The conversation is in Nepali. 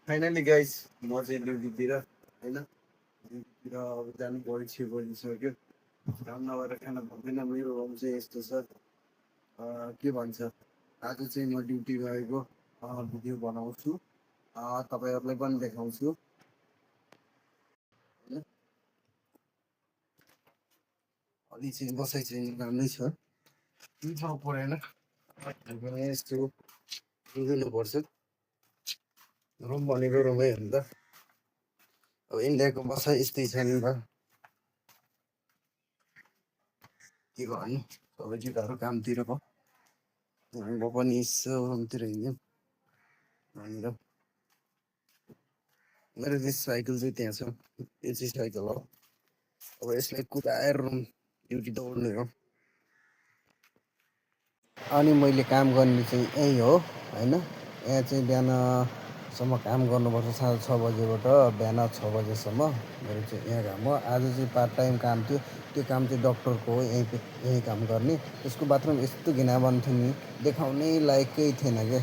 फाइनली गाइस म चाहिँ ड्युटीतिर होइन ड्युटीतिर अब जानु पऱ्यो बजिसक्यो काम नभएर खाना भएन मेरो होम चाहिँ यस्तो छ के भन्छ आज चाहिँ म ड्युटी गएको भिडियो बनाउँछु तपाईँहरूलाई पनि देखाउँछु होइन अलि चाहिँ बसाइ चाहिँ राम्रै छ ठाउँ परेन यस्तो रुनुपर्छ रुम भनेको रुमै हो नि त अब इन्डियाको बसाइ यस्तै छ नि त के गर्नु सबै केटाहरू कामतिर भयो म पनि यसो रुमतिर हिँड्यौँ भनेर मेरो चाहिँ साइकल चाहिँ त्यहाँ छ यो चाहिँ साइकल हो अब यसलाई कुदाएर रुम ड्युटी दौड्ने हो अनि मैले काम गर्ने चाहिँ यही हो होइन यहाँ चाहिँ बिहानसम्म काम गर्नुपर्छ 6:30 बजेबाट बिहान 6 बजेसम्म मेरो चाहिँ यहाँ काम हो आज चाहिँ पार्ट टाइम काम थियो त्यो काम चाहिँ डक्टरको हो यहीँ काम गर्ने त्यसको बाथरुम यस्तो घिनाबन थियो नि देखाउनै लायकै थिएन क्या